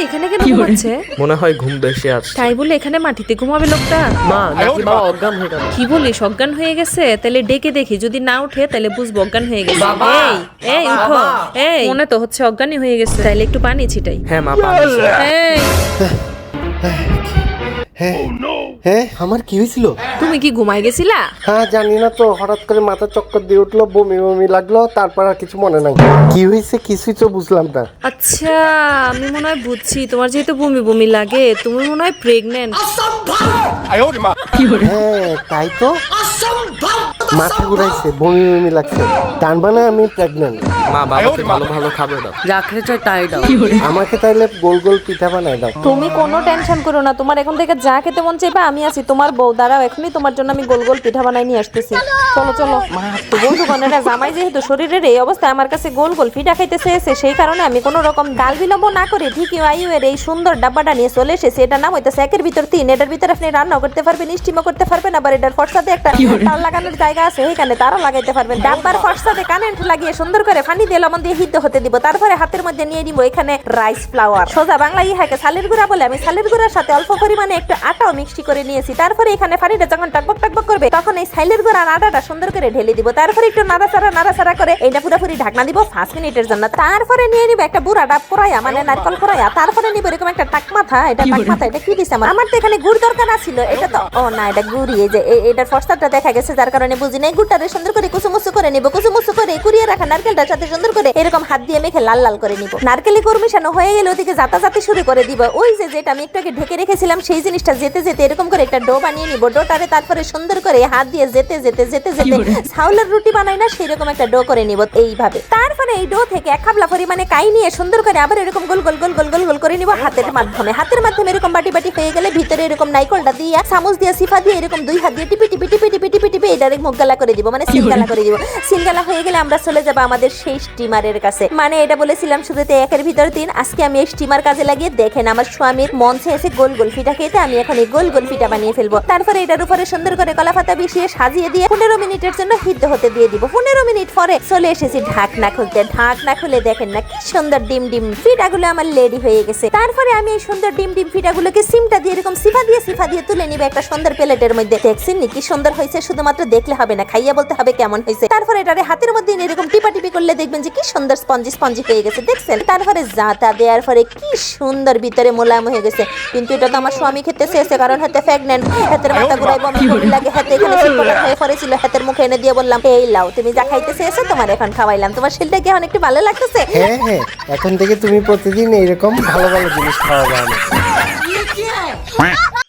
এখানে কেন ঘুমাচ্ছে? মনে হয় ঘুম বেশি আছে। তাই বলে এখানে মাটিতে ঘুমাবে লোকটা? মা নাকি বাবা অজ্ঞান হয়ে গেল? কি বলিস অজ্ঞান হয়ে গেছে? তাহলে ডেকে দেখি, যদি না উঠে তাহলে বুঝবো অজ্ঞান হয়ে গেছে। এই এই উঠো, এই মনে তো হচ্ছে অজ্ঞানই হয়ে গেছে। তাইলে একটু পানি ছিটাই। হ্যাঁ মা পানি। এই হ্যাঁ আমার কি হয়েছিল? তুমি কি ঘুমাই গেছিলা? হ্যাঁ জানি না তো, হঠাৎ করে মাথা চক্কর দিয়ে উঠলো, বমি বমি লাগলো, তারপর আর কিছু মনে নাই। কি হয়েছে কিছুই তো বুঝলাম না। আচ্ছা আমি মনে হয় বুঝছি, তোমার যেহেতু বমি বমি লাগে তুমি মনে হয় প্রেগনেন্ট। হ্যাঁ তাই তো, মাথা ঘুরাইছে, বমি বমি লাগছে, তার মানে আমি প্রেগনেন্ট। মা বাবাকে ভালো ভালো খাবার দাও। রাখলে চাই তাই দাও। আমাকে তাইলে গোল গোল পিঠা বানায় দাও। তুমি কোনো টেনশন করো না, তোমার এখন থেকে যা খেতে মন চাইবে আমি আছি, তোমার বউ। দাঁড়াও এখনই তোমার জন্য আমি গোল গোল পিঠা বানাই নিয়ে আসতেছি। চলো চলো। তো গোল দোকানের জামাই যেহেতু শরীরের এই অবস্থায় আমার কাছে গোল গোল পিঠা খাইতে চেয়েছে, সেই কারণে আমি কোনো রকম ডাল বিলম্ব না করে TQIU এর এই সুন্দর ডাব্বাটা নিয়ে চলে এসেছি। এটার নাম হইতেছে একের ভিতর তিন। এটার ভিতরে আপনি রান্না করতে পারবেন, স্টিমও করতে পারবেন, আবার এটার ফর্সাতে একটা তার লাগানোর জায়গা আছে, এখানে তারও লাগাইতে পারবেন। ডাব্বার ফর্সাতে কারেন্ট লাগিয়ে সুন্দর করে পানি দিয়ে লবণ দিয়ে হিদ্ধ হতে দিব। তারপরে হাতের মধ্যে নিয়ে নিব এখানে রাইস ফ্লাওয়ার, সোজা বাংলা ইহাকে সালের গুঁড়া বলে। আমি সালের গুঁড়ার সাথে অল্প পরিমাণে একটু আটাও মিক্সড করে নিয়েছি। তারপরে এখানে পানিটা যখন টকবক টকবক করবে তখন এই সালের গুঁড়া আর আটাটা সুন্দর করে ঢেলে দিব। তারপরে একটু নাড়াচাড়া করে এটা পুরোপুরি ঢাকনা দিব 5 মিনিটের জন্য। তারপরে নিয়ে নিব একটা বুড়া ডাব কড়াইয়া, মানে নারকল কড়াইয়া। তারপরে নিব এরকম একটা টাকমাথা। এটা টাকমাথা এটা কি দিছে আমার তো এখানে গুড় দরকার ছিল, এটা তো ও না, এটা গুড়ি। এই যে এটার ফর্সাটা দেখা গেছে, যার কারণে বুঝি নাই। গুড়টারে সুন্দর করে কুচুমুচু করে নিব। কুচুমুচু করে কুড়িয়ে রাখা নারকেলটার সাথে সুন্দর করে এরকম হাত দিয়ে মেখে লাল লাল করে নিব। নারকেলি গুড় মিশানো হয়ে গেলে ওদিকে জাতাজাতি শুরু করে দিব। ওই যে যেটা আমি একটু আগে ঢেকে রেখেছিলাম সেই জিনিসটা যেতে যেতে এরকম করে একটা ডো বানিয়ে নিব। ডোটারে তারপরে সুন্দর করে হাত দিয়ে যেতে যেতে যেতে যেতে চাউলের রুটি বানাই না সেরকম একটা ডো করে নিব এইভাবে। তারপরে এই ডো থেকে এক খাবলা পরিমাণে কাই নিয়ে সুন্দর করে আবার এরকম গোল গোল গোল গোল গোল গোল করে নিব হাতের মাধ্যমে। হাতের মাধ্যমে এরকম বাটি বাটি হয়ে গেলে ভিতরে এরকম নাইকলটা দিয়ে চামচ দিয়ে সিফা দিয়ে এরকম দুই হাত দিয়ে টিপি টিপি টিপি টিপি টিপি টিপি এটা মুখ গালা করে দিব, মানে সিলগালা করে দিব। সিলগালা হয়ে গেলে আমরা চলে যাব আমাদের সেই স্টিমারের কাছে। মানে এটা বলেছিলাম শুরুতে একের ভিতর তিন, আজকে আমি এই স্টিমার কাজে লাগিয়ে দেখেন আমার স্বামীর মন চেয়েছে গোল গোল পিঠা খেতে, আমি এখন এই গোল গোল পিঠা বানিয়ে ফেলবো। তারপরে এটার উপরে সুন্দর করে কলা পাতা বিছিয়ে সাজিয়ে দিয়ে 15 মিনিটের জন্য সিদ্ধ হতে দিয়ে দিব। 15 মিনিট পরে চলে এসেছি ঢাকনা খুলতে। ঢাকনা খুলে দেখেন না কি সুন্দর ডিম ডিম পিঠাগুলো আমার রেডি হয়ে গেছে। তারপরে আমি এই সুন্দর ডিম ডিম পিঠাগুলোকে সিমটা দিয়ে এরকম সিফা দিয়ে তুলে নিবে একটা সুন্দর প্লেটের মধ্যে। দেখছেন নি কি সুন্দর হয়েছে? শুধুমাত্র দেখলে হবে না, খাইয়া বলতে হবে কেমন হয়েছে। তারপরে এটারে হাতের মধ্যে এরকম টিপা টিপি করলে দেখবেন যে কি সুন্দর স্পঞ্জি স্পঞ্জি হয়ে গেছে, দেখছেন? তারপরে জাতা দেওয়ার পরে কি সুন্দর ভিতরে মোলায়েম হয়ে গেছে। কিন্তু এটা তো আমার স্বামী খেতে চেয়েছে, কারণ হাতে প্রেগন্যান্ট, হাতের মাথা ঘুরাই বমি বমি লাগে, হাতে এখানে সিলকোলা হয়ে পড়েছিল, হাতের মুখে এনে দিয়ে বললাম এই লাও তুমি যা খাইতে চেয়েছো তোমার এখন খাওয়াইলাম। তোমার শরীরটা কি এখন একটু ভালো লাগতেছে? হ্যাঁ হ্যাঁ, এখন থেকে তুমি প্রতিদিন এইরকম ভালো ভালো জিনিস খাওয়াবে আমাকে।